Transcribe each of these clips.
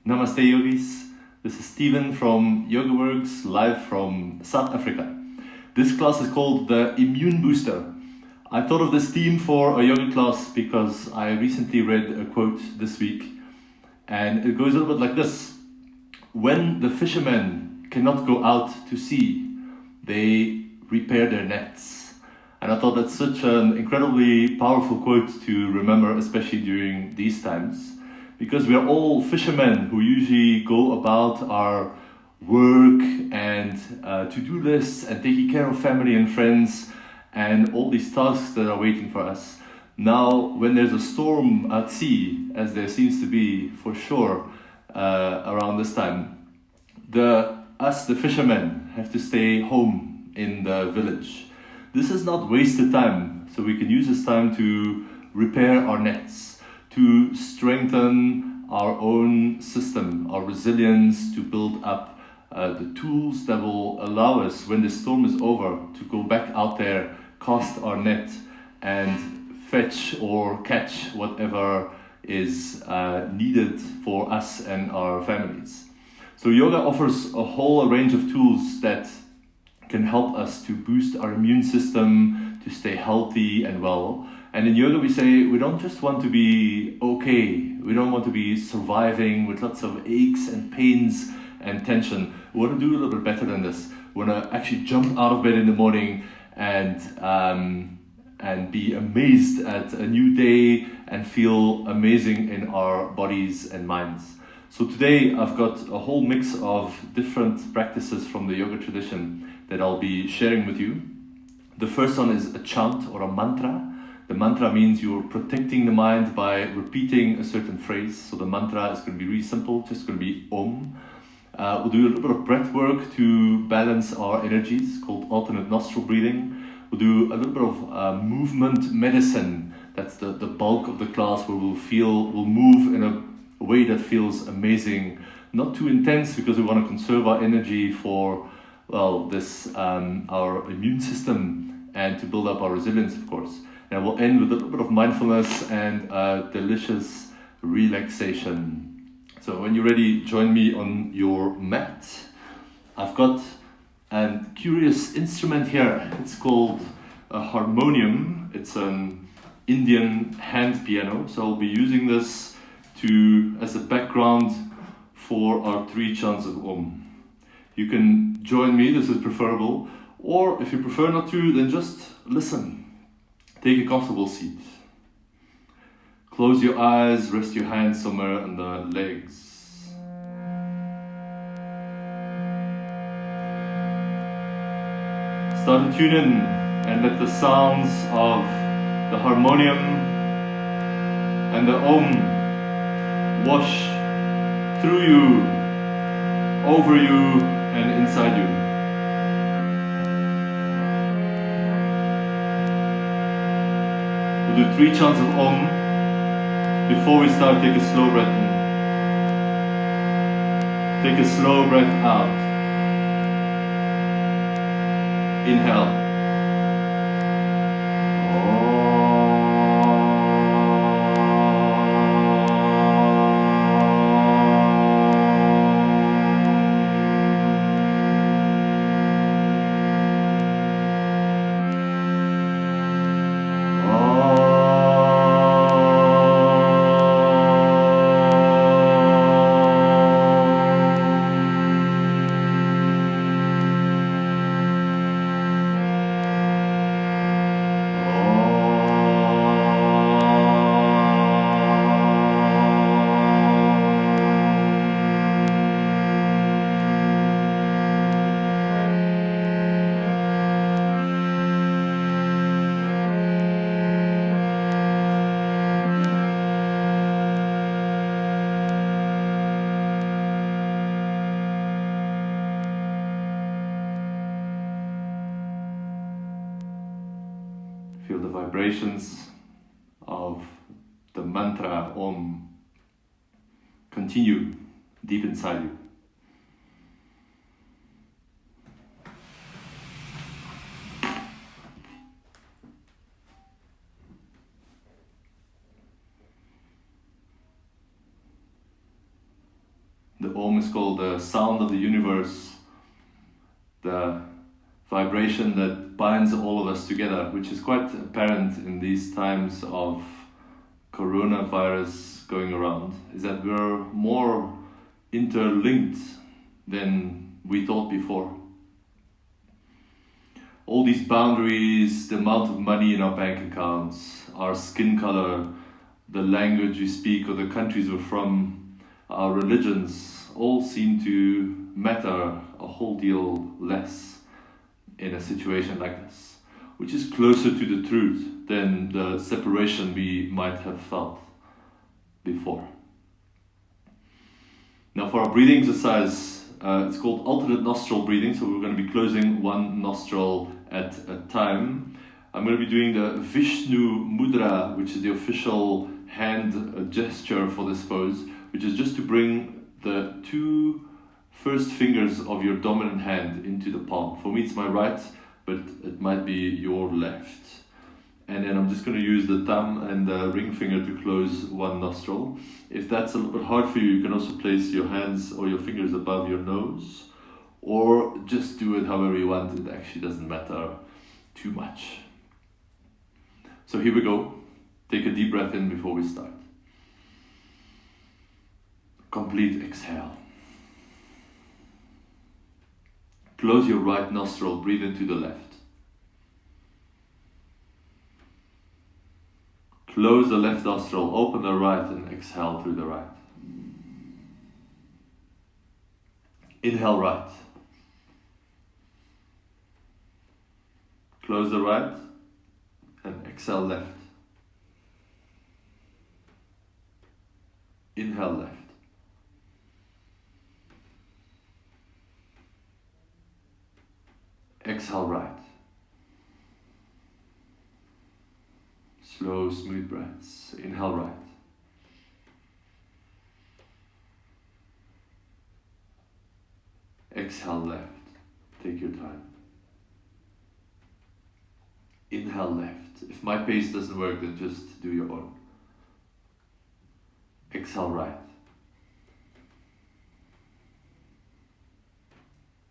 Namaste yogis, this is Steven from YogaWorks, live from South Africa. This class is called the Immune Booster. I thought of this theme for a yoga class because I recently read a quote this week, and it goes a little bit like this. When the fishermen cannot go out to sea, they repair their nets. And I thought that's such an incredibly powerful quote to remember, especially during these times. Because we are all fishermen who usually go about our work and to-do lists and taking care of family and friends and all these tasks that are waiting for us. Now, when there's a storm at sea, as there seems to be for sure around this time, the fishermen, have to stay home in the village. This is not wasted time, so we can use this time to repair our nets, to strengthen our own system, our resilience, to build up the tools that will allow us, when the storm is over, to go back out there, cast our net, and fetch or catch whatever is needed for us and our families. So yoga offers a whole range of tools that can help us to boost our immune system, to stay healthy and well. And in yoga we say we don't just want to be okay, we don't want to be surviving with lots of aches and pains and tension. We want to do a little bit better than this. We want to actually jump out of bed in the morning and be amazed at a new day and feel amazing in our bodies and minds. So today I've got a whole mix of different practices from the yoga tradition that I'll be sharing with you. The first one is a chant or a mantra. The mantra means you're protecting the mind by repeating a certain phrase. So the mantra is going to be really simple, just going to be Om. We'll do a little bit of breath work to balance our energies, called alternate nostril breathing. We'll do a little bit of movement medicine. That's the bulk of the class, where we'll move in a way that feels amazing. Not too intense, because we want to conserve our energy for, our immune system and to build up our resilience, of course. And we'll end with a little bit of mindfulness and delicious relaxation. So when you're ready, join me on your mat. I've got a curious instrument here. It's called a harmonium. It's an Indian hand piano. So I'll be using this as a background for our 3 chants of Om. You can join me, this is preferable. Or if you prefer not to, then just listen. Take a comfortable seat. Close your eyes, rest your hands somewhere on the legs. Start to tune in and let the sounds of the harmonium and the Om wash through you, over you, and inside you. We'll do 3 chants of Om. Before we start, take a slow breath in. Take a slow breath out. Inhale. Feel the vibrations of the mantra Om continue deep inside you. Om is called the sound of the universe, the vibration that binds all of us together, which is quite apparent in these times of coronavirus going around, is that we're more interlinked than we thought before. All these boundaries, the amount of money in our bank accounts, our skin color, the language we speak or the countries we're from, our religions, all seem to matter a whole deal less in a situation like this, which is closer to the truth than the separation we might have felt before. Now for our breathing exercise, it's called alternate nostril breathing, so we're going to be closing one nostril at a time. I'm going to be doing the Vishnu Mudra, which is the official hand gesture for this pose, which is just to bring the two first fingers of your dominant hand into the palm. For me it's my right, but it might be your left. And then I'm just going to use the thumb and the ring finger to close one nostril. If that's a little bit hard for you, you can also place your hands or your fingers above your nose, or just do it however you want. It actually doesn't matter too much. So here we go. Take a deep breath in before we start. Complete exhale. Close your right nostril, breathe into the left. Close the left nostril, open the right and exhale through the right. Inhale right. Close the right and exhale left. Inhale left. Exhale right. Slow, smooth breaths. Inhale right. Exhale left. Take your time. Inhale left. If my pace doesn't work, then just do your own. Exhale right.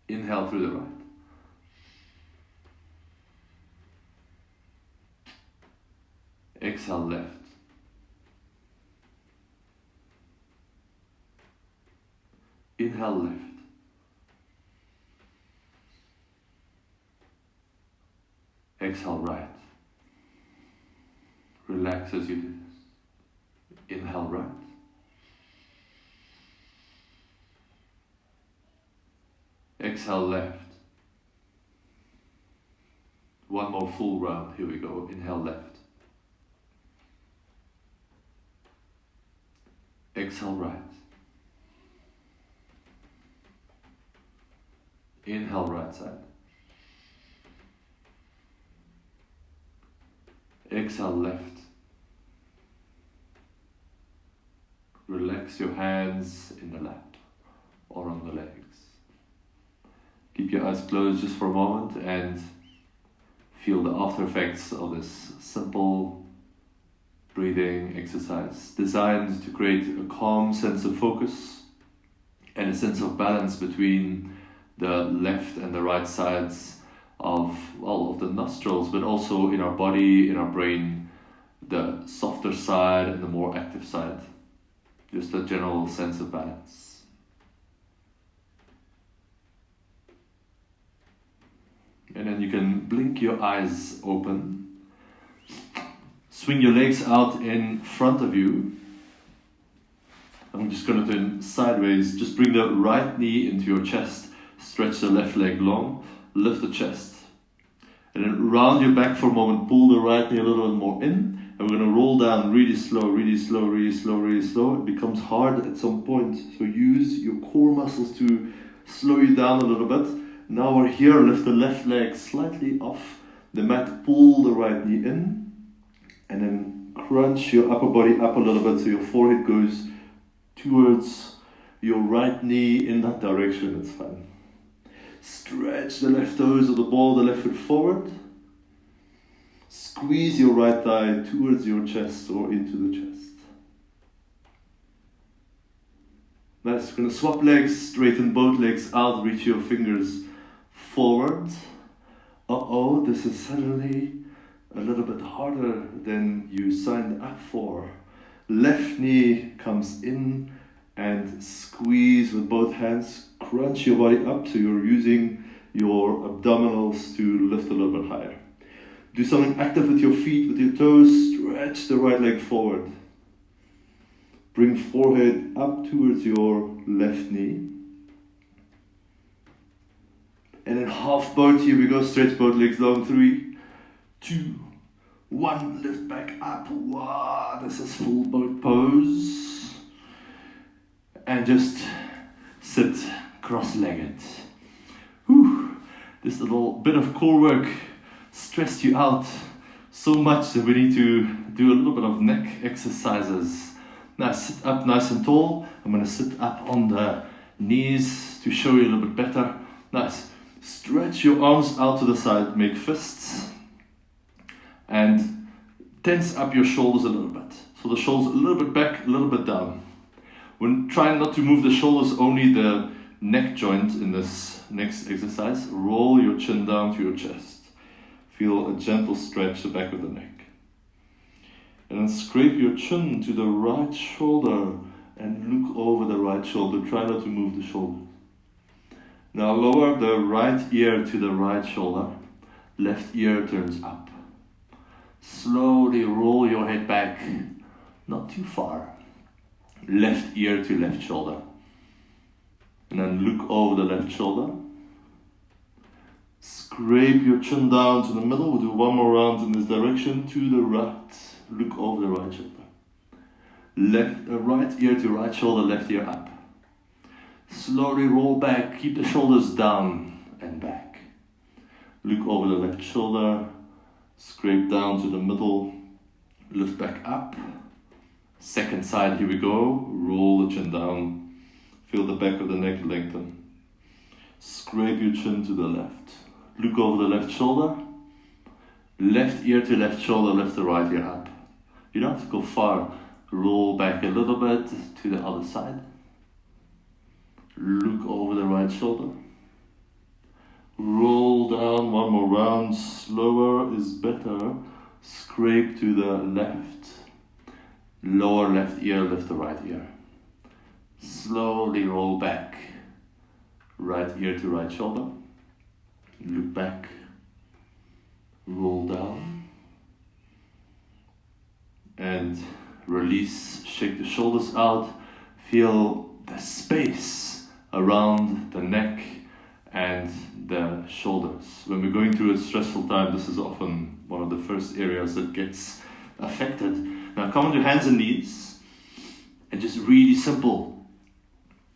Inhale through the right. Exhale left. Inhale left. Exhale right. Relax as you do this. Inhale right. Exhale left. One more full round. Here we go. Inhale left. Exhale right. Inhale right side. Exhale left. Relax your hands in the lap or on the legs. Keep your eyes closed just for a moment and feel the after effects of this simple breathing exercise designed to create a calm sense of focus and a sense of balance between the left and the right sides of the nostrils, but also in our body, in our brain, the softer side and the more active side. Just a general sense of balance. And then you can blink your eyes open. Swing your legs out in front of you. I'm just going to turn sideways. Just bring the right knee into your chest. Stretch the left leg long. Lift the chest. And then round your back for a moment. Pull the right knee a little bit more in. And we're going to roll down really slow, really slow, really slow, really slow. It becomes hard at some point. So use your core muscles to slow you down a little bit. Now we're here. Lift the left leg slightly off the mat. Pull the right knee in. And then crunch your upper body up a little bit so your forehead goes towards your right knee in that direction. It's fine. Stretch the left toes of the ball, the left foot forward. Squeeze your right thigh towards your chest or into the chest. Nice. We're gonna swap legs, straighten both legs out, reach your fingers forward. Uh-oh, this is suddenly a little bit harder than you signed up for. Left knee comes in and squeeze with both hands. Crunch your body up so you're using your abdominals to lift a little bit higher. Do something active with your feet, with your toes. Stretch the right leg forward. Bring forehead up towards your left knee. And then half boat, here we go. Stretch both legs long. 3, 2, 1. Lift back up. Wow, this is full boat pose. And just sit cross-legged. Whew. This little bit of core work stressed you out so much that we need to do a little bit of neck exercises. Now sit up nice and tall. I'm going to sit up on the knees to show you a little bit better. Nice. Stretch your arms out to the side, make fists. And tense up your shoulders a little bit. So the shoulders a little bit back, a little bit down. When trying not to move the shoulders, only the neck joint in this next exercise. Roll your chin down to your chest. Feel a gentle stretch the back of the neck. And then scrape your chin to the right shoulder and look over the right shoulder. Try not to move the shoulder. Now lower the right ear to the right shoulder. Left ear turns up. Slowly roll your head back, not too far. Left ear to left shoulder. And then look over the left shoulder. Scrape your chin down to the middle. We'll do one more round in this direction to the right. Look over the right shoulder. Right ear to right shoulder, left ear up. Slowly roll back, keep the shoulders down and back. Look over the left shoulder, scrape down to the middle, lift back up. Second side, here we go. Roll the chin down, feel the back of the neck lengthen. Scrape your chin to the left. Look over the left shoulder. Left ear to left shoulder, lift the right ear up. You don't have to go far. Roll back a little bit to the other side. Look over the right shoulder. Roll down one more round. Slower is better. Scrape to the left. Lower left ear, lift the right ear. Slowly roll back. Right ear to right shoulder. Look back. Roll down. And release, shake the shoulders out. Feel the space around the neck and the shoulders. When we're going through a stressful time, this is often one of the first areas that gets affected. Now come onto hands and knees and just really simple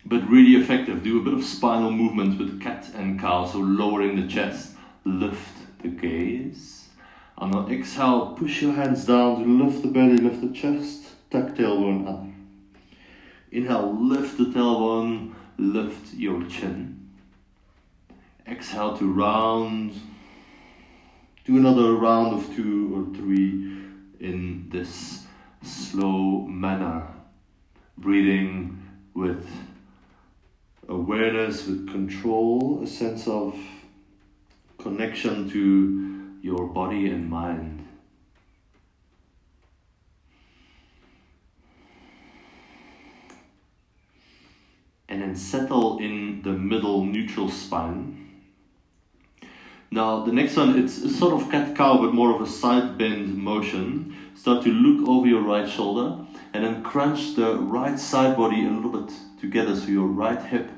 but really effective. Do a bit of spinal movement with cat and cow, so lowering the chest, lift the gaze. On the exhale, push your hands down to lift the belly, lift the chest, tuck tailbone up. Inhale, lift the tailbone, lift your chin. Exhale to round. Do another round of 2 or 3 in this slow manner. Breathing with awareness, with control, a sense of connection to your body and mind. And then settle in the middle neutral spine. Now the next one, it's sort of cat-cow but more of a side bend motion. Start to look over your right shoulder and then crunch the right side body a little bit together so your right hip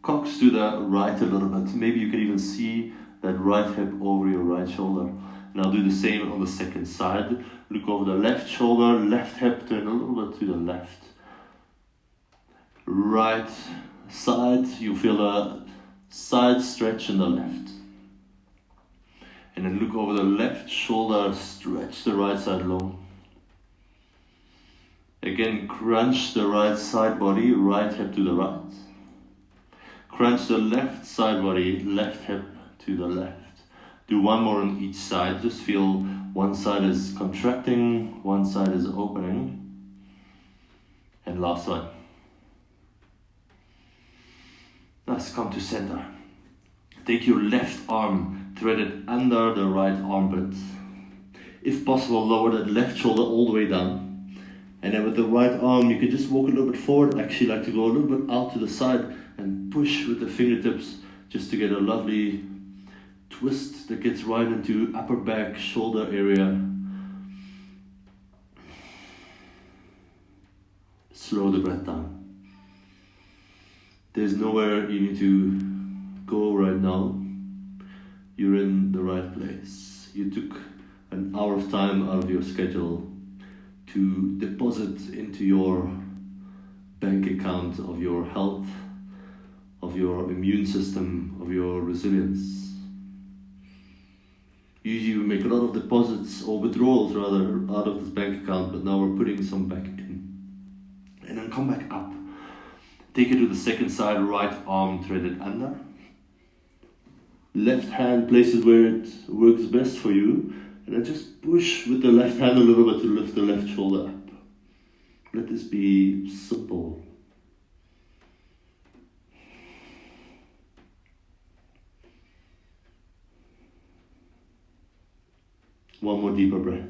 cocks to the right a little bit. Maybe you can even see that right hip over your right shoulder. And I'll do the same on the second side. Look over the left shoulder, left hip, turn a little bit to the left. Right side, you feel a side stretch in the left. And then look over the left shoulder, stretch the right side long. Again, crunch the right side body, right hip to the right. Crunch the left side body, left hip to the left. Do one more on each side. Just feel one side is contracting, one side is opening. And last one. Nice, come to center. Take your left arm, thread it under the right armpit. If possible, lower that left shoulder all the way down. And then with the right arm, you can just walk a little bit forward. I actually like to go a little bit out to the side and push with the fingertips just to get a lovely twist that gets right into upper back, shoulder area. Slow the breath down. There's nowhere you need to go right now. You're in the right place. You took an hour of time out of your schedule to deposit into your bank account of your health, of your immune system, of your resilience. Usually we make a lot of deposits or withdrawals rather out of this bank account, but now we're putting some back in. And then come back up. Take it to the second side, right arm threaded under. Left hand places where it works best for you. And then just push with the left hand a little bit to lift the left shoulder up. Let this be simple. One more deeper breath.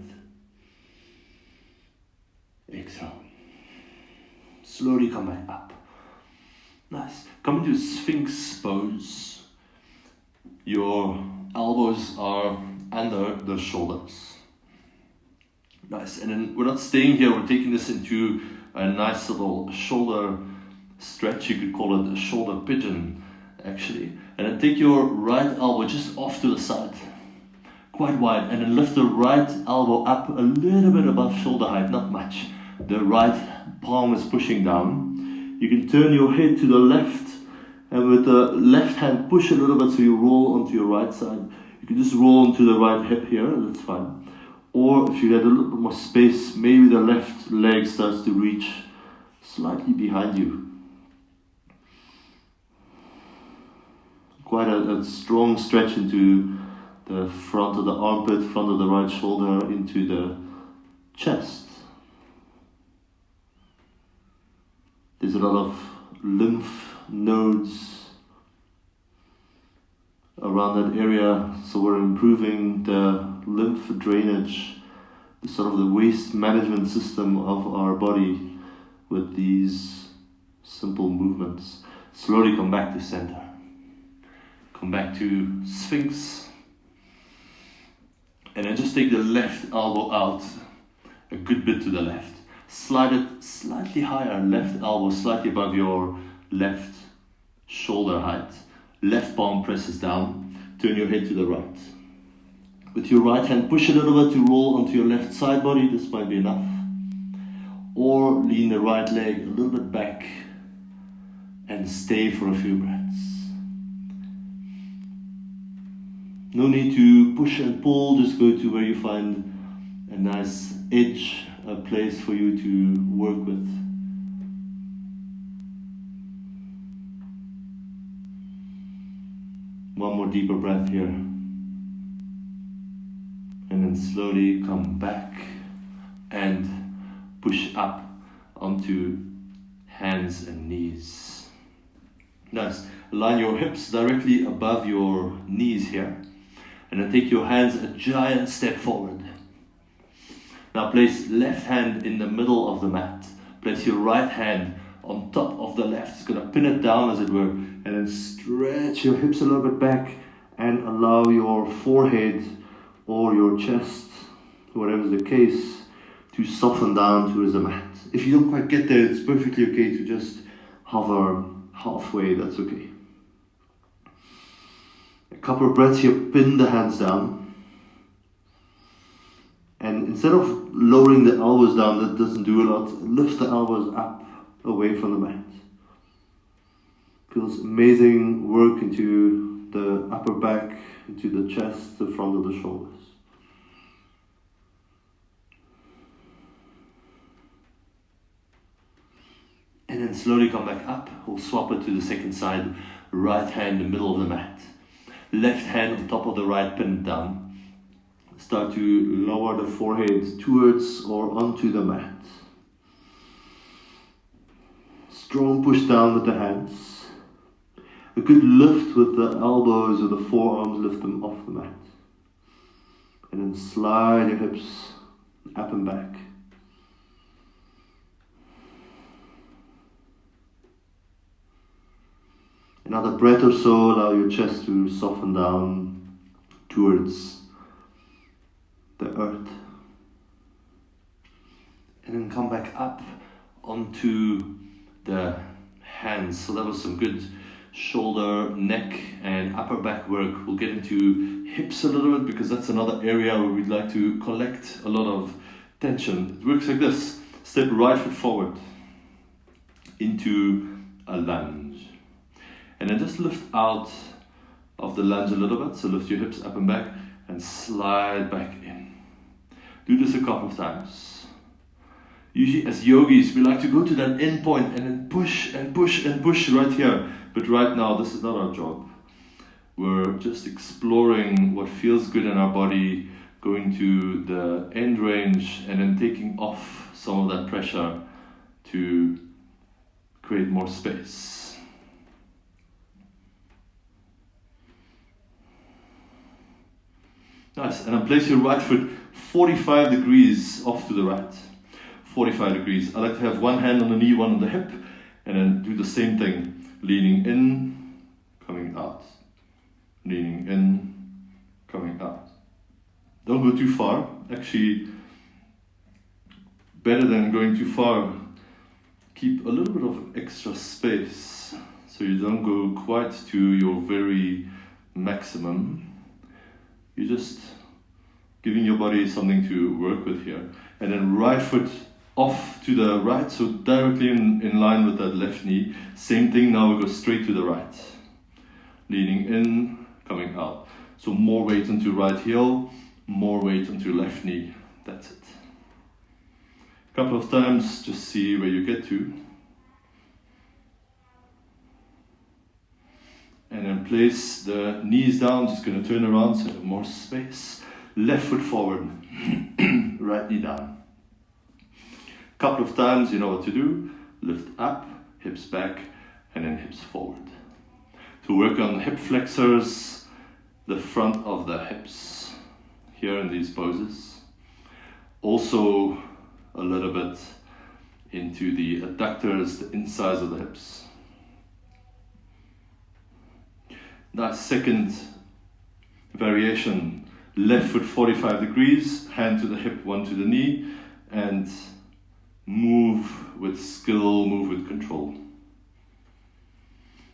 Exhale. Slowly come back up. Nice. Come into Sphinx pose. Your elbows are under the shoulders. Nice. And then we're not staying here, we're taking this into a nice little shoulder stretch. You could call it a shoulder pigeon, actually. And then take your right elbow just off to the side, quite wide, and then lift the right elbow up a little bit above shoulder height, not much. The right palm is pushing down. You can turn your head to the left, and with the left hand push a little bit so you roll onto your right side. You can just roll onto the right hip here, that's fine. Or if you get a little bit more space, maybe the left leg starts to reach slightly behind you. Quite a strong stretch into the front of the armpit, front of the right shoulder, into the chest. There's a lot of lymph nodes around that area, so we're improving the lymph drainage, the sort of the waste management system of our body with these simple movements. Slowly come back to center. Come back to Sphinx. And then just take the left elbow out a good bit to the left. Slide it slightly higher, left elbow slightly above your left shoulder height. Left palm presses down, turn your head to the right. With your right hand, push a little bit to roll onto your left side body, this might be enough. Or lean the right leg a little bit back and stay for a few breaths. No need to push and pull, just go to where you find a nice edge, a place for you to work with. One more deeper breath here. And then slowly come back and push up onto hands and knees. Nice. Line your hips directly above your knees here. And then take your hands a giant step forward. Now place left hand in the middle of the mat. Place your right hand on top of the left. It's going to pin it down as it were. And then stretch your hips a little bit back and allow your forehead or your chest, whatever is the case, to soften down towards the mat. If you don't quite get there, it's perfectly okay to just hover halfway, that's okay. A couple of breaths here, pin the hands down. And instead of lowering the elbows down, that doesn't do a lot, lift the elbows up away from the mat. Feels amazing work into the upper back, into the chest, the front of the shoulders. And then slowly come back up. We'll swap it to the second side. Right hand in the middle of the mat. Left hand on top of the right, pin down. Start to lower the forehead towards or onto the mat. Strong push down with the hands. A good lift with the elbows or the forearms, lift them off the mat. And then slide your hips up and back. Another breath or so, allow your chest to soften down towards the earth. And then come back up onto the hands. So that was some good shoulder, neck and upper back work. We'll get into hips a little bit because that's another area where we'd like to collect a lot of tension. It works like this. Step right foot forward into a lunge. And then just lift out of the lunge a little bit. So lift your hips up and back and slide back in. Do this a couple of times. Usually as yogis, we like to go to that end point and then push and push and push right here. But right now, this is not our job. We're just exploring what feels good in our body, going to the end range and then taking off some of that pressure to create more space. Nice, and then place your right foot 45 degrees off to the right. 45 degrees. I like to have one hand on the knee, one on the hip, and then do the same thing. Leaning in, coming out. Leaning in, coming out. Don't go too far. Actually, better than going too far, keep a little bit of extra space so you don't go quite to your very maximum. You're just giving your body something to work with here. And then right foot off to the right, so directly in line with that left knee. Same thing, now we go straight to the right. Leaning in, coming out. So more weight onto right heel, more weight onto left knee. That's it. A couple of times, just see where you get to. And then place the knees down, just going to turn around so more space. Left foot forward, right knee down. Couple of times, you know what to do. Lift up, hips back, and then hips forward. To work on hip flexors, the front of the hips, here in these poses. Also, a little bit into the adductors, the insides of the hips. Nice, second variation. Left foot 45 degrees, hand to the hip, one to the knee, and move with skill, move with control.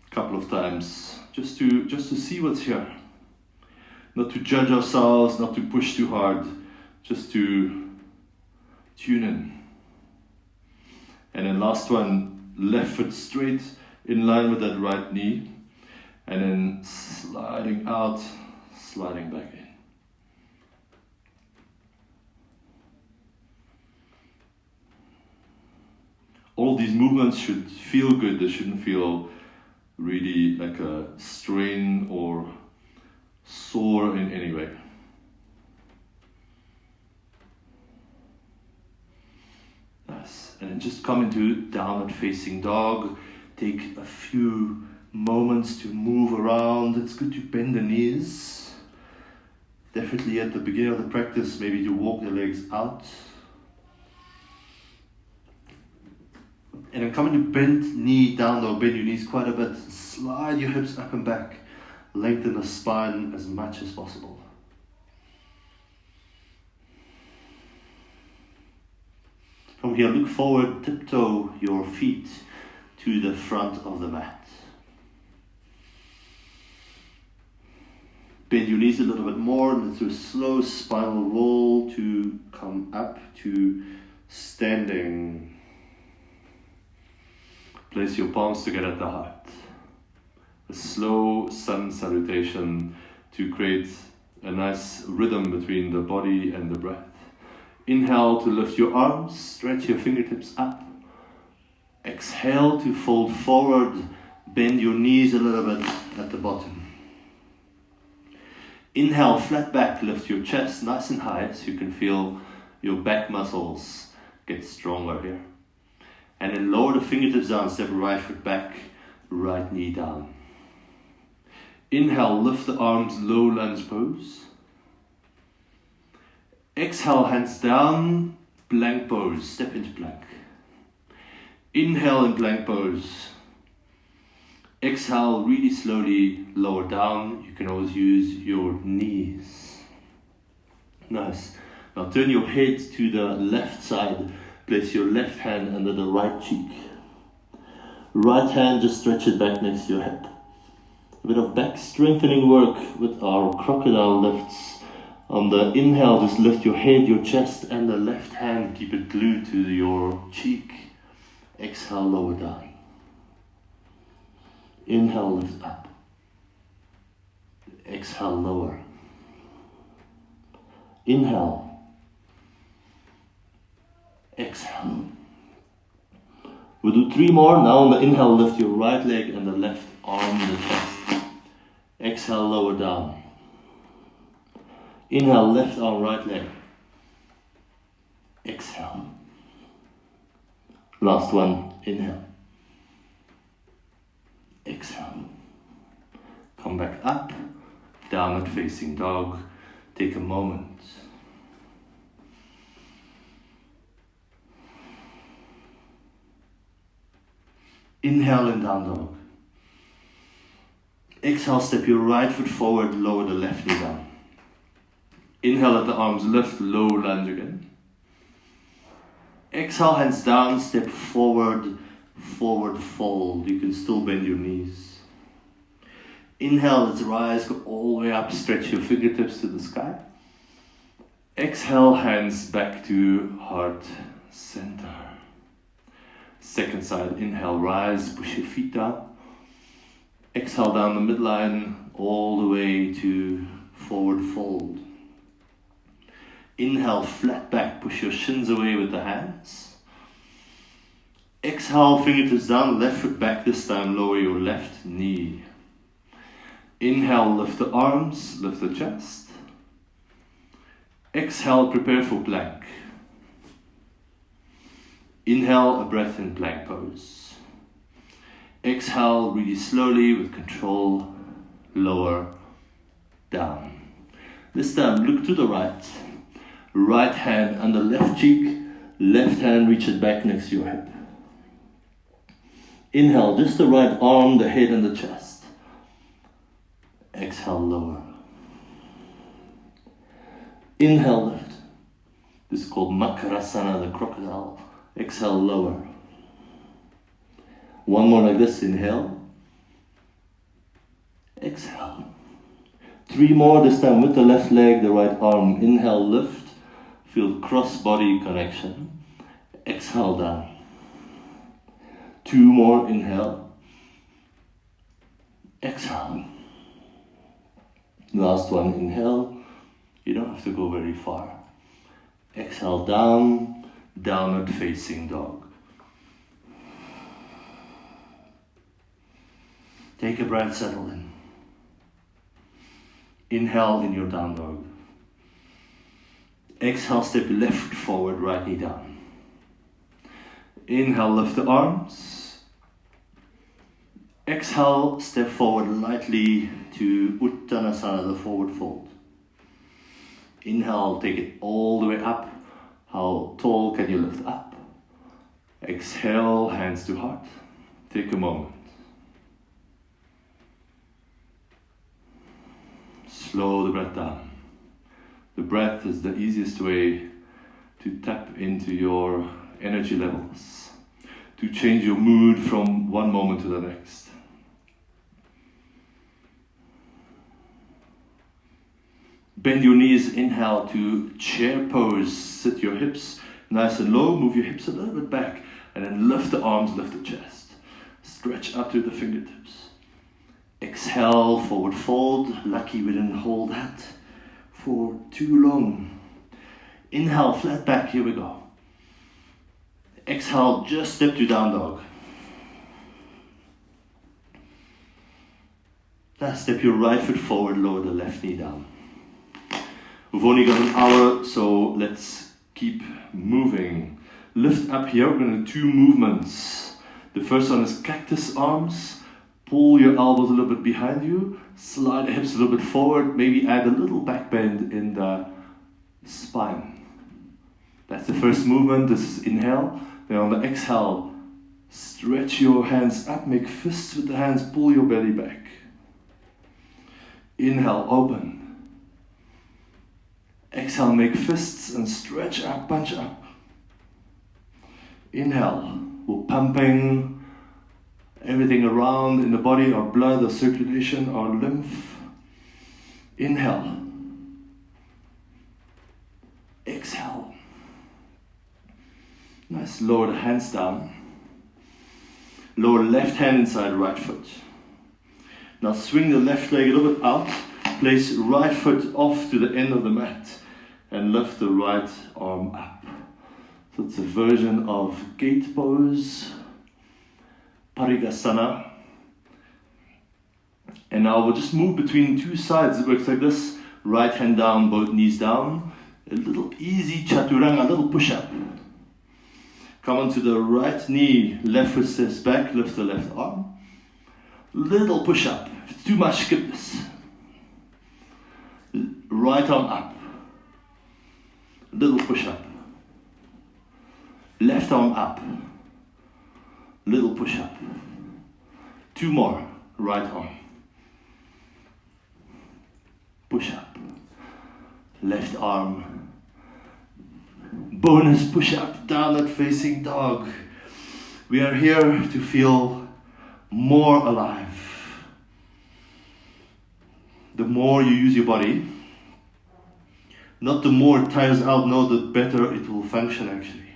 Couple of times, just to see what's here. Not to judge ourselves, not to push too hard, just to tune in. And then last one, left foot straight in line with that right knee, and then sliding out, sliding back in. All these movements should feel good. They shouldn't feel really like a strain or sore in any way. Nice. And then just come into downward facing dog. Take a few moments to move around. It's good to bend the knees. Definitely at the beginning of the practice, maybe to walk the legs out. And then come into bent knee down or bend your knees quite a bit. Slide your hips up and back. Lengthen the spine as much as possible. From here, look forward, tiptoe your feet to the front of the mat. Bend your knees a little bit more and let's do a slow spinal roll to come up to standing. Place your palms together at the heart. A slow sun salutation to create a nice rhythm between the body and the breath. Inhale to lift your arms, stretch your fingertips up. Exhale to fold forward, bend your knees a little bit at the bottom. Inhale, flat back, lift your chest nice and high so you can feel your back muscles get stronger here. And then lower the fingertips down, step right foot back, right knee down. Inhale, lift the arms, low lunge pose. Exhale, hands down, plank pose, step into plank. Inhale in plank pose. Exhale, really slowly lower down. You can always use your knees. Nice. Now turn your head to the left side. Place your left hand under the right cheek. Right hand, just stretch it back next to your hip. A bit of back strengthening work with our crocodile lifts. On the inhale, just lift your head, your chest, and the left hand, keep it glued to your cheek. Exhale, lower down. Inhale, lift up. Exhale, lower. Inhale. Exhale. We'll do 3 more. Now on the inhale, lift your right leg and the left arm in the chest. Exhale, lower down. Inhale, left arm, right leg. Exhale. Last one, inhale. Exhale. Come back up, downward facing dog. Take a moment. Inhale in down dog. Exhale, step your right foot forward, lower the left knee down. Inhale, let the arms lift, low lunge again. Exhale, hands down, step forward, forward fold. You can still bend your knees. Inhale, let's rise, go all the way up, stretch your fingertips to the sky. Exhale, hands back to heart center. Second side, inhale, rise, push your feet down. Exhale down the midline, all the way to forward fold. Inhale, flat back, push your shins away with the hands. Exhale, fingertips down, left foot back this time, lower your left knee. Inhale, lift the arms, lift the chest. Exhale, prepare for plank. Inhale, a breath in plank pose. Exhale, really slowly with control, lower, down. This time, look to the right. Right hand under left cheek, left hand reach it back next to your hip. Inhale, just the right arm, the head and the chest. Exhale, lower. Inhale, lift. This is called Makarasana, the crocodile. Exhale, lower. One more like this, inhale. Exhale. 3 more, this time with the left leg, the right arm. Inhale, lift. Feel cross-body connection. Exhale, down. 2 more, inhale. Exhale. Last one, inhale. You don't have to go very far. Exhale, down, downward facing dog. Take a breath, settle in. Inhale in your down dog. Exhale, step left forward, right knee down. Inhale, lift the arms. Exhale, step forward lightly to Uttanasana, the forward fold. Inhale, take it all the way up. How tall can you lift up? Exhale, hands to heart. Take a moment. Slow the breath down. The breath is the easiest way to tap into your energy levels, to change your mood from one moment to the next. Bend your knees, inhale to chair pose. Sit your hips nice and low, move your hips a little bit back, and then lift the arms, lift the chest. Stretch up to the fingertips. Exhale, forward fold. Lucky we didn't hold that for too long. Inhale, flat back, here we go. Exhale, just step to down dog. Now step your right foot forward, lower the left knee down. We've only got an hour, so let's keep moving. Lift up here, we're going to do 2 movements. The first one is cactus arms. pull your elbows a little bit behind you, slide the hips a little bit forward, maybe add a little back bend in the spine. That's the first movement. This is inhale. Then on the exhale, stretch your hands up, make fists with the hands, pull your belly back. Inhale, open. Exhale, make fists and stretch up, punch up. Inhale, we're pumping everything around in the body, our blood, our circulation, our lymph. Inhale. Exhale. Nice, lower the hands down. Lower left hand inside right foot. Now swing the left leg a little bit out. Place right foot off to the end of the mat and lift the right arm up. So it's a version of gate pose, Parigasana. And now we'll just move between two sides. It works like this. Right hand down, both knees down. A little easy chaturanga, a little push-up. Come onto the right knee, left foot steps back, lift the left arm. Little push-up. If it's too much, skip this. Right arm up. Little push-up. Left arm up. Little push-up. Two more. Right arm. Push-up. Left arm. Bonus push-up, downward facing dog. We are here to feel more alive. The more you use your body, not the more it tires out, no, the better it will function actually.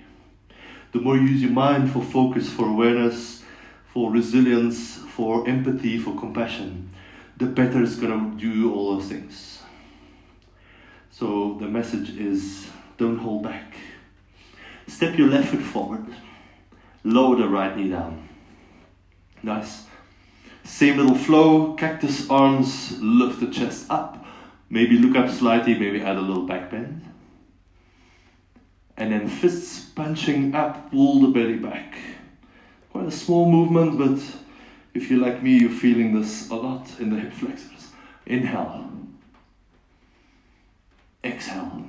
The more you use your mind for focus, for awareness, for resilience, for empathy, for compassion, the better it's going to do all those things. So the message is, don't hold back. Step your left foot forward. Lower the right knee down. Nice. Same little flow, cactus arms, lift the chest up. Maybe look up slightly, maybe add a little back bend. And then fists punching up, pull the belly back. Quite a small movement, but if you're like me, you're feeling this a lot in the hip flexors. Inhale. Exhale.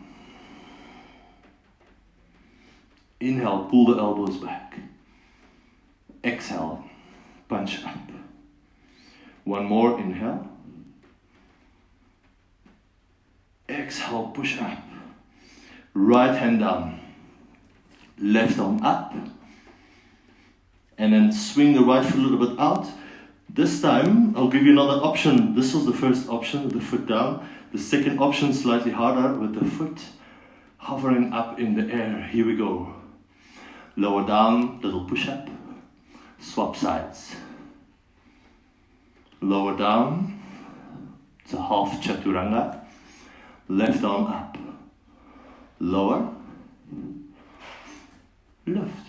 Inhale, pull the elbows back. Exhale, punch up. One more, inhale. Exhale, push up. Right hand down. Left arm up. And then swing the right foot a little bit out. This time, I'll give you another option. This was the first option, with the foot down. The second option, slightly harder, with the foot hovering up in the air. Here we go. Lower down, little push-up. Swap sides. Lower down. It's a half chaturanga. Left arm up. Lower. Lift.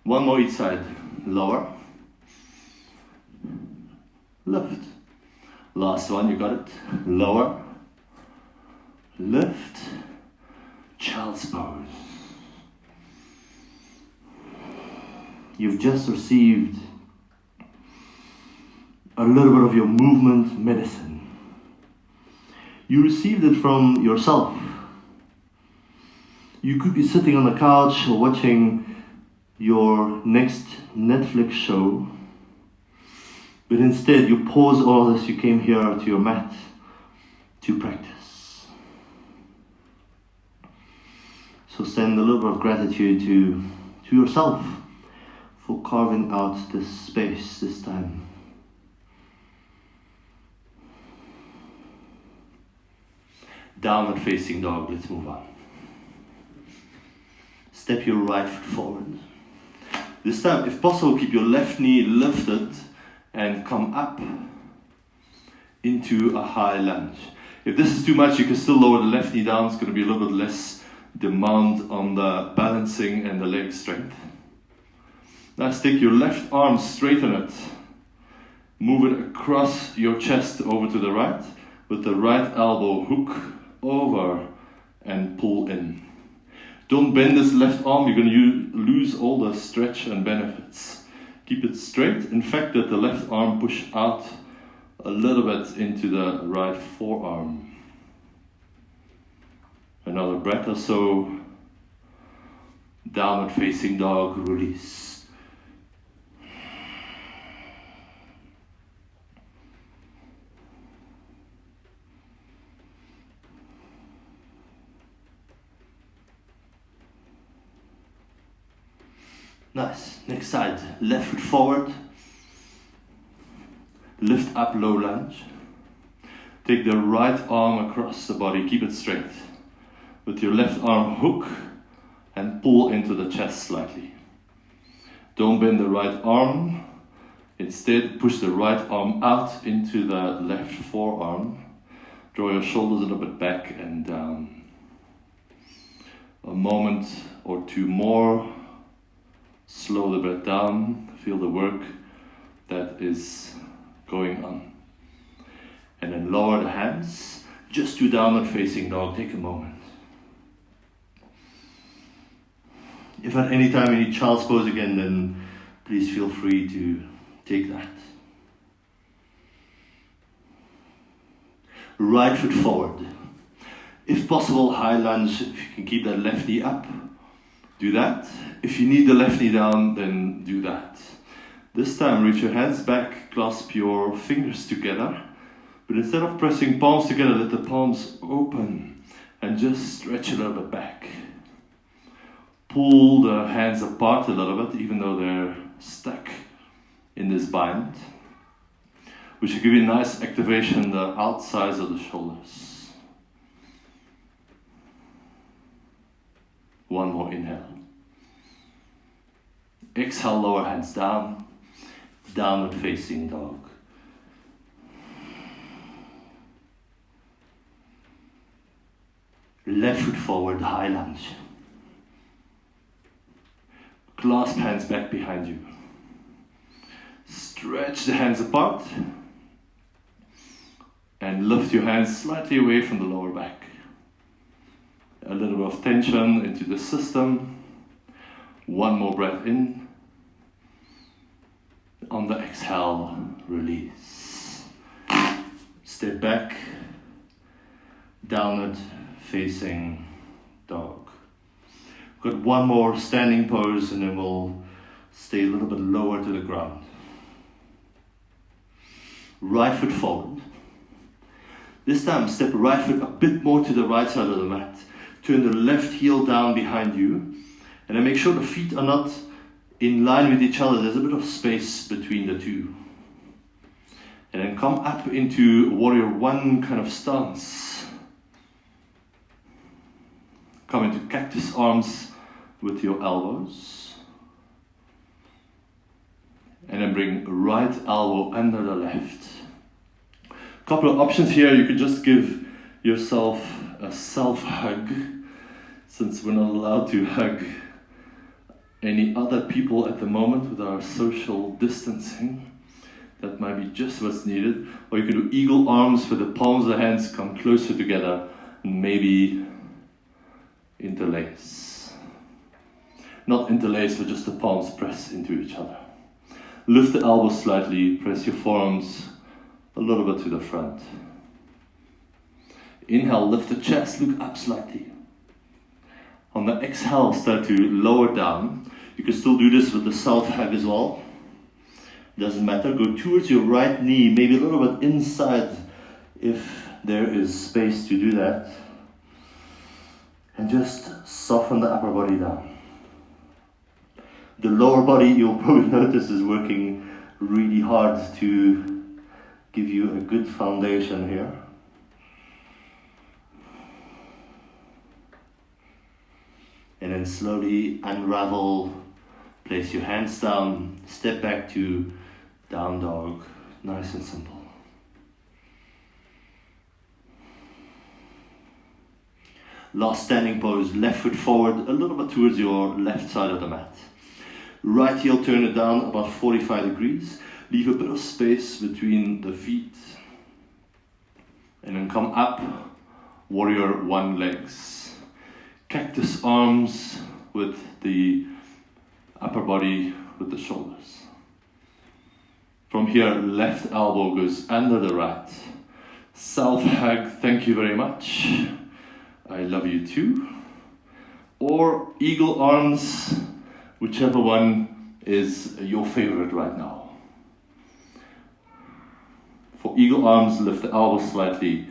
One more each side. Lower. Lift. Last one, you got it. Lower. Lift. Child's pose. You've just received a little bit of your movement medicine. You received it from yourself. You could be sitting on the couch or watching your next Netflix show, but instead you pause all this, you came here to your mat to practice. So send a little bit of gratitude to yourself for carving out this space this time. Downward facing dog, let's move on. Step your right foot forward. This time, if possible, keep your left knee lifted and come up into a high lunge. If this is too much, you can still lower the left knee down. It's going to be a little bit less demand on the balancing and the leg strength. Now stick your left arm, straighten it. Move it across your chest over to the right with the right elbow hook over and pull in. Don't bend this left arm, you're going to lose all the stretch and benefits. Keep it straight. In fact, let the left arm push out a little bit into the right forearm. Another breath or so. Downward facing dog, release. Nice. Next side, left foot forward. Lift up, low lunge. Take the right arm across the body, keep it straight. With your left arm hook and pull into the chest slightly. Don't bend the right arm. Instead, push the right arm out into the left forearm. Draw your shoulders a little bit back and down. A moment or two more. Slow the breath down. Feel the work that is going on. And then lower the hands. Just to downward facing dog. Take a moment. If at any time you need child's pose again, then please feel free to take that. Right foot forward. If possible, high lunge. If you can keep that left knee up, do that. If you need the left knee down, then do that. This time, reach your hands back, clasp your fingers together. But instead of pressing palms together, let the palms open and just stretch a little bit back. Pull the hands apart a little bit, even though they're stuck in this bind, which will give you a nice activation the outsides of the shoulders. One more inhale. Exhale, lower hands down, downward facing dog. Left foot forward, high lunge. Clasp hands back behind you. Stretch the hands apart and lift your hands slightly away from the lower back. A little bit of tension into the system. One more breath in. On the exhale, release. Step back, downward facing dog. Got one more standing pose and then we'll stay a little bit lower to the ground. Right foot forward. This time step right foot a bit more to the right side of the mat. Turn the left heel down behind you. And then make sure the feet are not in line with each other. There's a bit of space between the two. And then come up into warrior one kind of stance. Come into cactus arms with your elbows. And then bring right elbow under the left. Couple of options here. You could just give yourself a self-hug, since we're not allowed to hug any other people at the moment with our social distancing. That might be just what's needed. Or you can do eagle arms where the palms of the hands come closer together and maybe interlace. Not interlace, but just the palms press into each other. Lift the elbows slightly, press your forearms a little bit to the front. Inhale, lift the chest, look up slightly. On the exhale, start to lower down. You can still do this with the self-hug as well. Doesn't matter, go towards your right knee, maybe a little bit inside if there is space to do that. And just soften the upper body down. The lower body, you'll probably notice, is working really hard to give you a good foundation here. And then slowly unravel, place your hands down, step back to down dog, nice and simple. Last standing pose, left foot forward, a little bit towards your left side of the mat. Right heel, turn it down about 45 degrees. Leave a bit of space between the feet. And then come up, warrior one legs. Cactus arms with the upper body with the shoulders. From here, left elbow goes under the right. Self-hug, thank you very much. I love you too. Or eagle arms, whichever one is your favorite right now. For eagle arms, lift the elbows slightly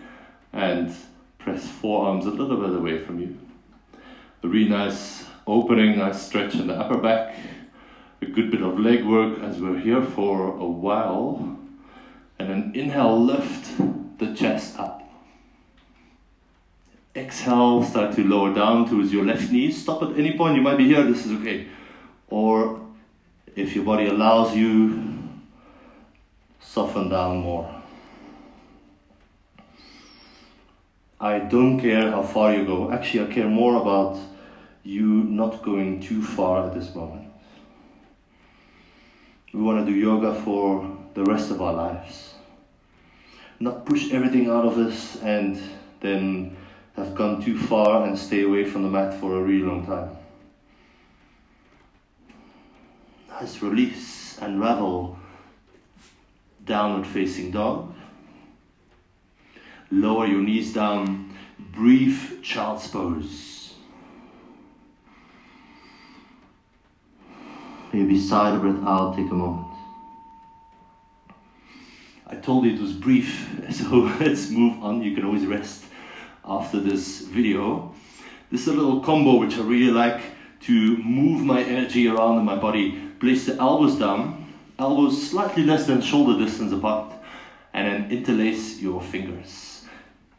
and press forearms a little bit away from you. A really nice opening, nice stretch in the upper back. A good bit of leg work as we're here for a while. And then inhale, lift the chest up. Exhale, start to lower down towards your left knee. Stop at any point, you might be here, this is okay. Or if your body allows you, soften down more. I don't care how far you go. Actually, I care more about you not going too far at this moment. We want to do yoga for the rest of our lives. Not push everything out of us and then have gone too far and stay away from the mat for a really long time. Nice release, unravel, downward facing dog. Lower your knees down, brief child's pose. Maybe sigh the breath out, take a moment. I told you it was brief, so let's move on. You can always rest after this video. This is a little combo which I really like to move my energy around in my body. Place the elbows down, elbows slightly less than shoulder distance apart, and then interlace your fingers.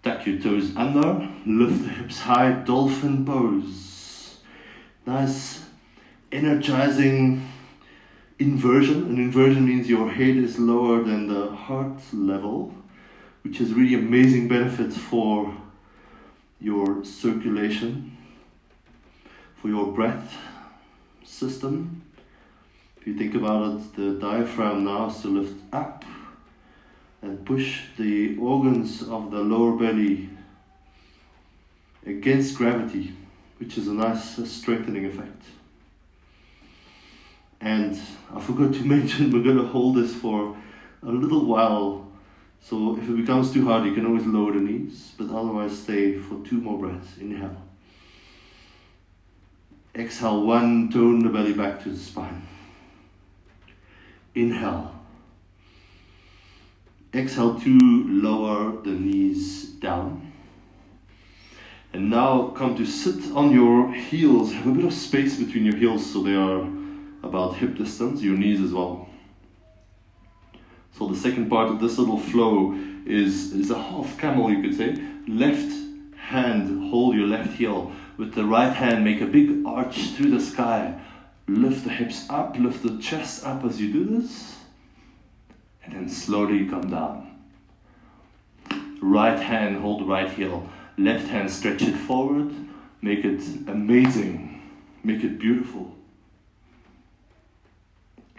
Tuck your toes under, lift the hips high, dolphin pose. Nice energizing inversion. An inversion means your head is lower than the heart level, which has really amazing benefits for your circulation, for your breath system. If you think about it, the diaphragm now is to lift up and push the organs of the lower belly against gravity, which is a nice strengthening effect. And I forgot to mention, we're going to hold this for a little while. So if it becomes too hard, you can always lower the knees, but otherwise stay for 2 more breaths. Inhale. Exhale, 1, tone the belly back to the spine. Inhale. Exhale, 2, lower the knees down. And now come to sit on your heels. Have a bit of space between your heels so they are about hip distance, your knees as well. So the second part of this little flow is a half camel, you could say. Left hand, hold your left heel. With the right hand, make a big arch through the sky. Lift the hips up, lift the chest up as you do this. And then slowly come down. Right hand, hold the right heel. Left hand, stretch it forward. Make it amazing. Make it beautiful.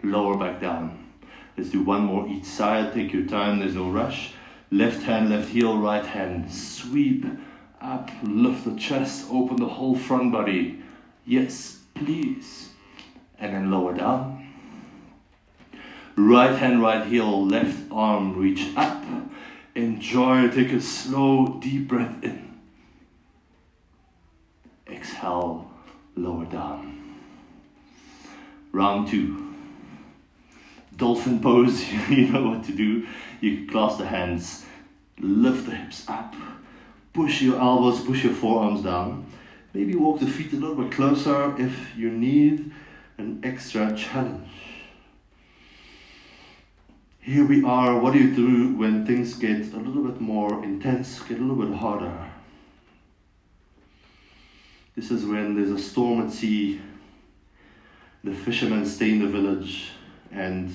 Lower back down. Let's do 1 more each side. Take your time, there's no rush. Left hand, left heel, right hand. Sweep up, lift the chest, open the whole front body. Yes, please. And then lower down. Right hand, right heel, left arm, reach up. Enjoy, take a slow, deep breath in. Exhale, lower down. Round 2. Dolphin pose, you know what to do. You can clasp the hands, lift the hips up, push your elbows, push your forearms down. Maybe walk the feet a little bit closer if you need an extra challenge. Here we are. What do you do when things get a little bit more intense, get a little bit harder? This is when there's a storm at sea. The fishermen stay in the village and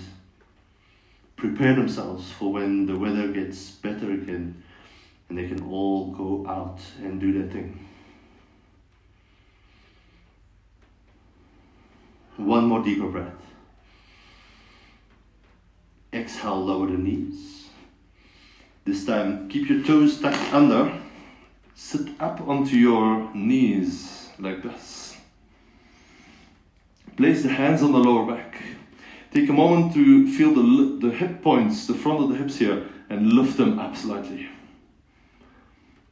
prepare themselves for when the weather gets better again and they can all go out and do their thing. 1 more deeper breath. Exhale, lower the knees. This time, keep your toes tucked under. Sit up onto your knees like this. Place the hands on the lower back. Take a moment to feel the hip points, the front of the hips here, and lift them up slightly.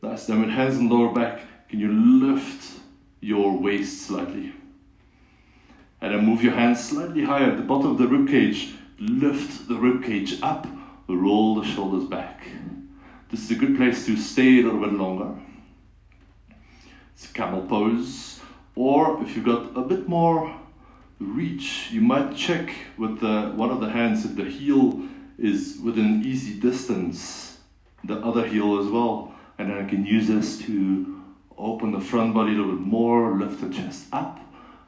Nice. Then with hands on lower back, can you lift your waist slightly? And then move your hands slightly higher at the bottom of the rib cage. Lift the rib cage up, roll the shoulders back. This is a good place to stay a little bit longer. It's a camel pose. Or if you've got a bit more reach, you might check with one of the hands if the heel is within easy distance, the other heel as well. And then I can use this to open the front body a little bit more, lift the chest up,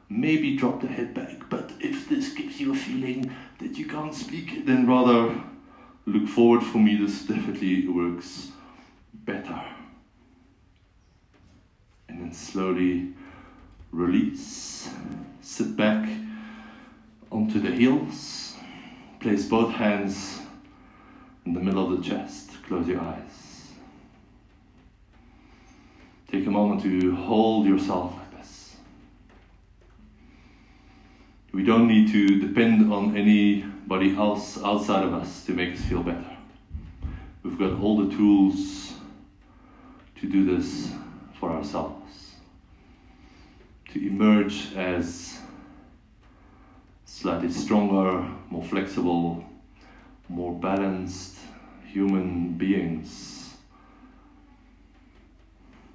maybe drop the head back. But if this gives you a feeling that you can't speak, then rather look forward. For me, this definitely works better. And then slowly release, sit back onto the heels, place both hands in the middle of the chest, close your eyes. Take a moment to hold yourself like this. We don't need to depend on anybody else outside of us to make us feel better. We've got all the tools to do this for ourselves. To emerge as slightly stronger, more flexible, more balanced human beings.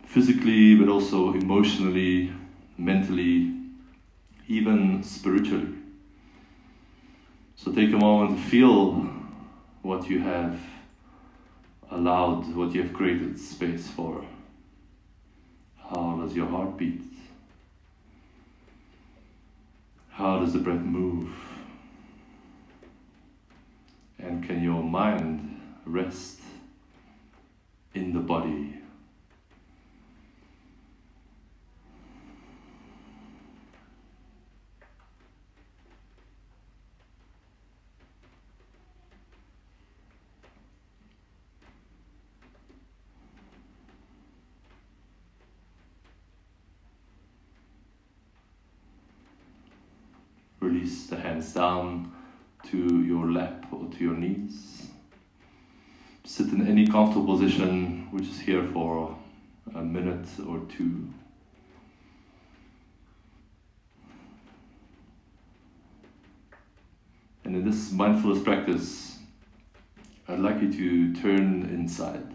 Physically, but also emotionally, mentally, even spiritually. So take a moment to feel what you have allowed, what you have created space for. How does your heart beat? How does the breath move? And can your mind rest in the body? Release the hands down to your lap or to your knees. Sit in any comfortable position, which is here for a minute or two. And in this mindfulness practice, I'd like you to turn inside.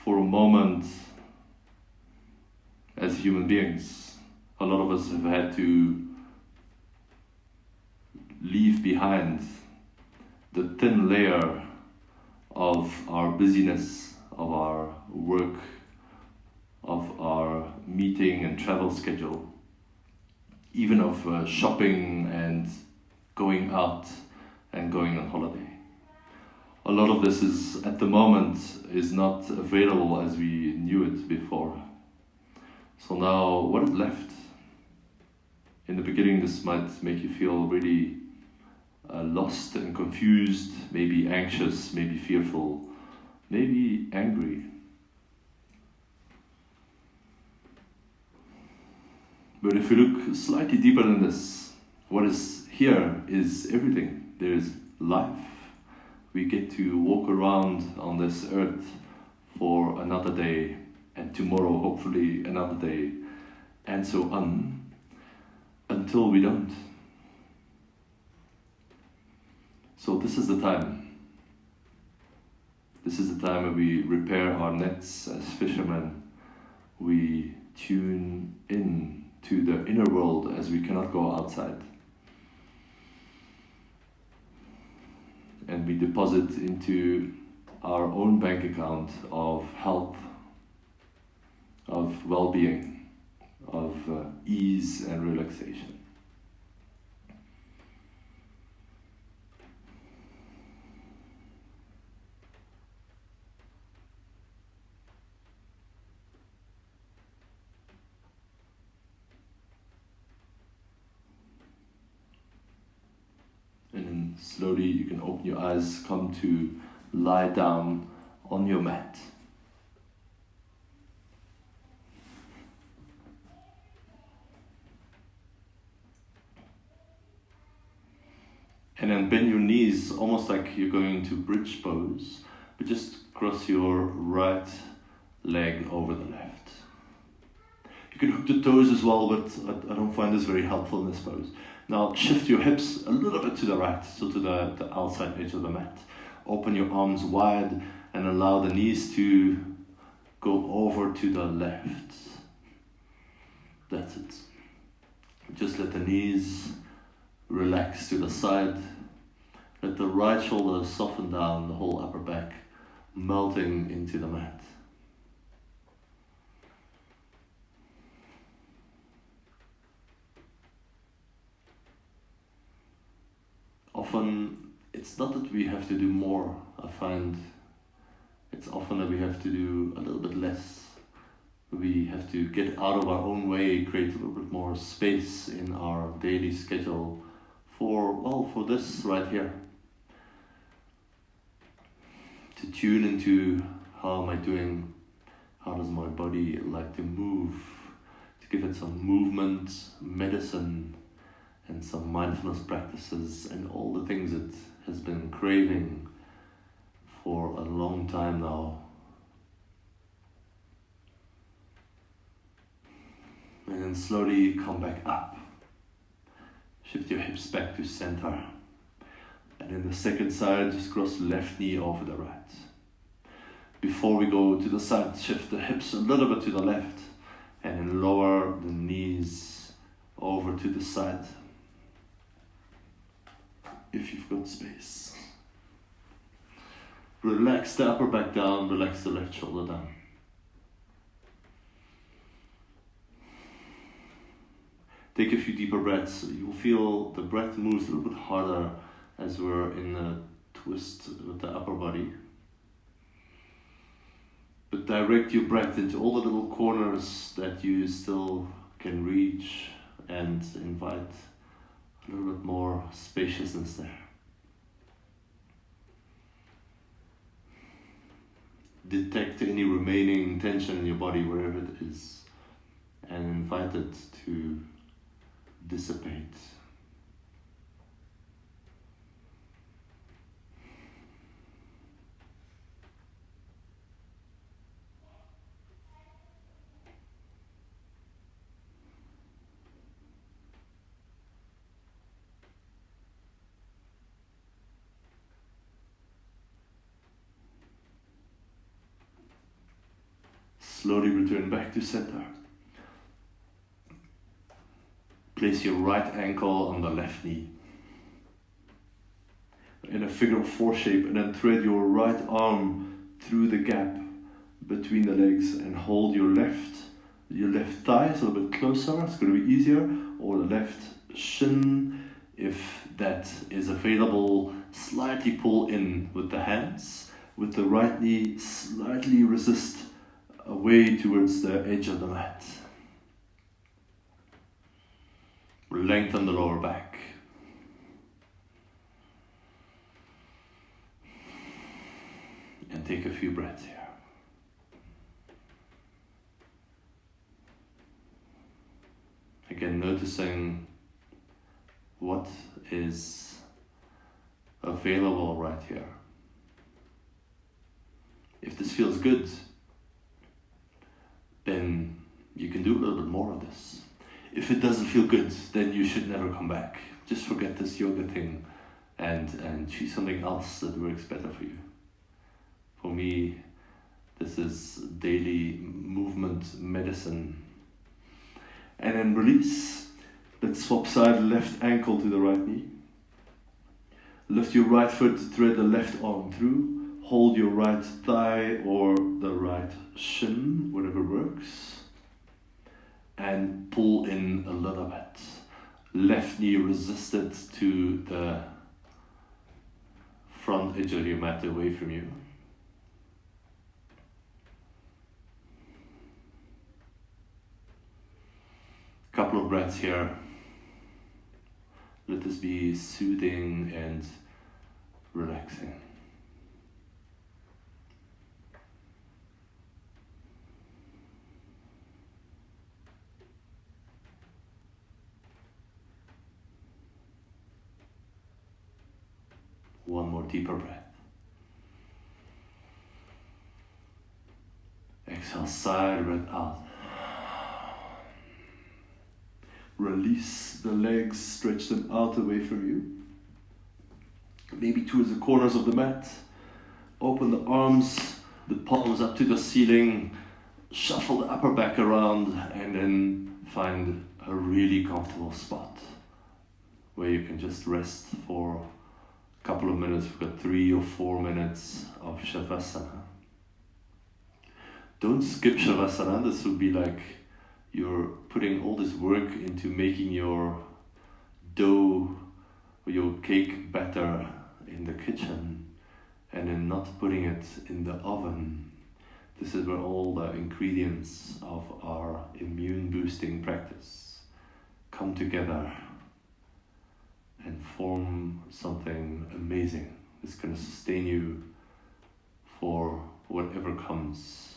For a moment, as human beings, a lot of us have had to leave behind the thin layer of our busyness, of our work, of our meeting and travel schedule, even of shopping and going out and going on holiday. A lot of this is, at the moment, is not available as we knew it before. So now, what is left? In the beginning, this might make you feel really lost and confused, maybe anxious, maybe fearful, maybe angry. But if you look slightly deeper than this, what is here is everything. There is life. We get to walk around on this earth for another day, and tomorrow hopefully another day, and so on, until we don't. So this is the time. This is the time where we repair our nets as fishermen. We tune in to the inner world as we cannot go outside. And we deposit into our own bank account of health, of well-being, of ease and relaxation. And then slowly you can open your eyes, come to lie down on your mat. And then bend your knees almost like you're going to bridge pose, but just cross your right leg over the left. You can hook the toes as well, but I don't find this very helpful in this pose. Now shift your hips a little bit to the right, so to the outside edge of the mat. Open your arms wide and allow the knees to go over to the left. That's it. Just let the knees relax to the side. Let the right shoulder soften down, the whole upper back melting into the mat. Often, it's not that we have to do more. I find it's often that we have to do a little bit less. We have to get out of our own way, create a little bit more space in our daily schedule for this right here. To tune into how am I doing, how does my body like to move, to give it some movement, medicine, and some mindfulness practices, and all the things it has been craving for a long time now. And then slowly come back up. Shift your hips back to center. And then the second side, just cross the left knee over the right. Before we go to the side, shift the hips a little bit to the left, and then lower the knees over to the side. If you've got space. Relax the upper back down, relax the left shoulder down. Take a few deeper breaths. You'll feel the breath moves a little bit harder as we're in a twist with the upper body. But direct your breath into all the little corners that you still can reach and invite a little bit more spaciousness there. Detect any remaining tension in your body wherever it is and invite it to dissipate. Slowly return back to center. Place your right ankle on the left knee in a figure of four shape, and then thread your right arm through the gap between the legs and hold your left thigh a little bit closer. It's going to be easier, or the left shin, if that is available. Slightly pull in with the hands. With the right knee, slightly resist away towards the edge of the mat. Lengthen the lower back. And take a few breaths here. Again, noticing what is available right here. If this feels good, then you can do a little bit more of this. If it doesn't feel good, then you should never come back. Just forget this yoga thing and choose something else that works better for you. For me, this is daily movement medicine. And then release. Let's swap side, left ankle to the right knee. Lift your right foot, thread the left arm through. Hold your right thigh or the right shin, whatever works. And pull in a little bit. Left knee resisted to the front edge of your mat away from you. Couple of breaths here. Let this be soothing and relaxing. One more deeper breath. Exhale, side breath out. Release the legs, stretch them out away from you. Maybe towards the corners of the mat. Open the arms, the palms up to the ceiling. Shuffle the upper back around and then find a really comfortable spot where you can just rest for a couple of minutes. We've got 3 or 4 minutes of Shavasana. Don't skip Shavasana. This would be like you're putting all this work into making your dough or your cake batter in the kitchen and then not putting it in the oven. This is where all the ingredients of our immune boosting practice come together and form something amazing. It's going to sustain you for whatever comes.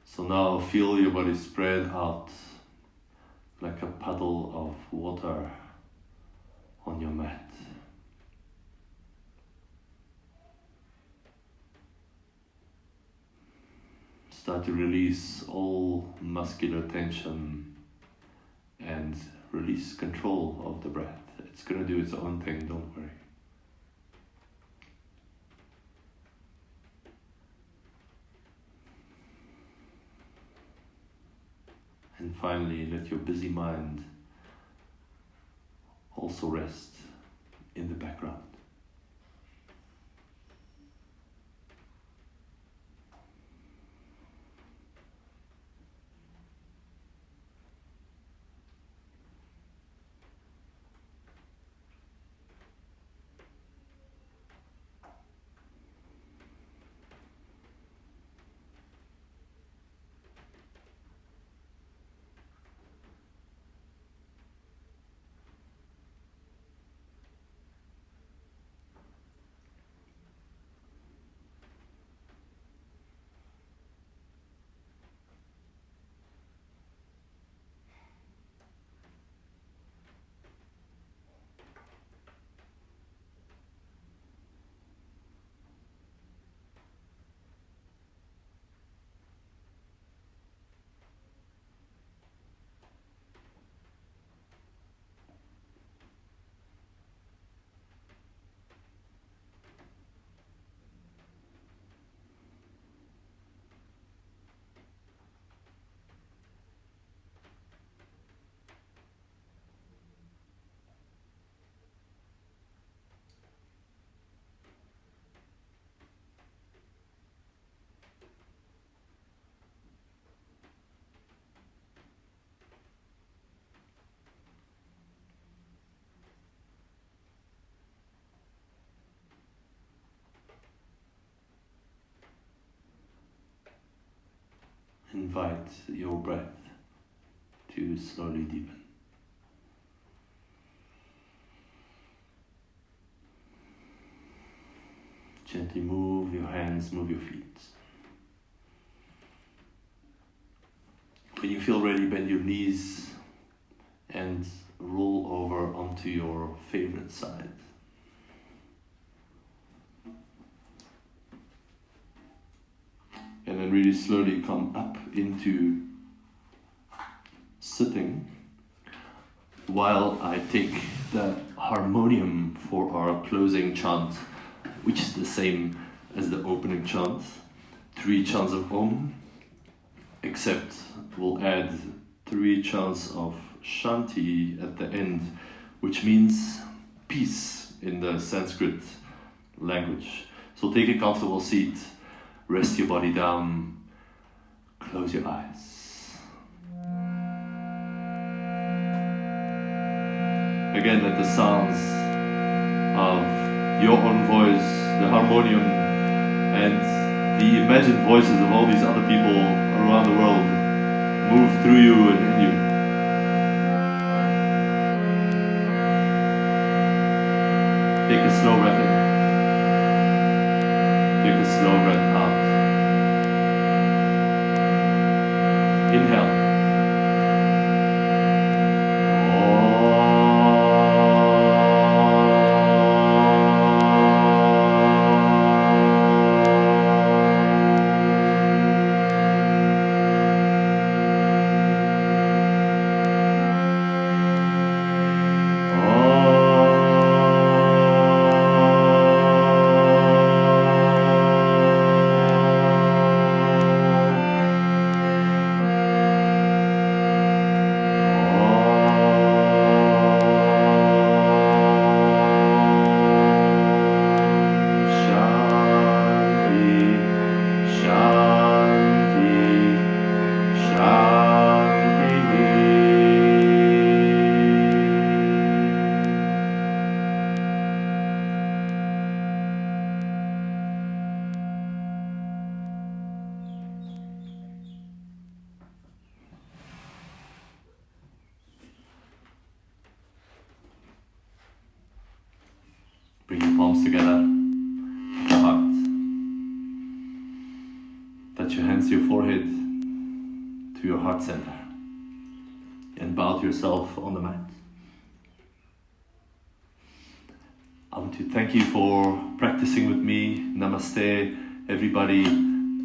So now feel your body spread out like a puddle of water on your mat. Start to release all muscular tension and release control of the breath. It's going to do its own thing, don't worry. And finally, let your busy mind also rest in the background. Invite your breath to slowly deepen. Gently move your hands, move your feet. When you feel ready, bend your knees and roll over onto your favorite side. And then really slowly come up into sitting while I take the harmonium for our closing chant, which is the same as the opening chant. 3 chants of Om, except we'll add 3 chants of Shanti at the end, which means peace in the Sanskrit language. So take a comfortable seat. Rest your body down, close your eyes. Again, let the sounds of your own voice, the harmonium, and the imagined voices of all these other people around the world move through you and in you. Take a slow breath in. Take a slow breath out. Inhale. Bring your palms together, your heart. Touch your hands to your forehead, to your heart center, and bow to yourself on the mat. I want to thank you for practicing with me. Namaste, everybody.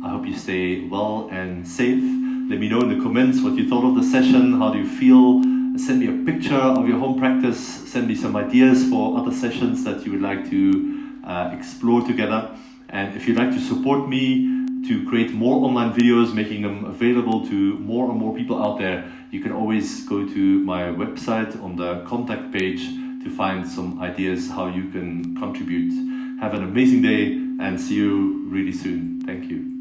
I hope you stay well and safe. Let me know in the comments what you thought of the session. How do you feel? Send me a picture of your home practice. Send me some ideas for other sessions that you would like to explore together. And if you'd like to support me to create more online videos, making them available to more and more people out there, you can always go to my website on the contact page to find some ideas how you can contribute. Have an amazing day and see you really soon. Thank you.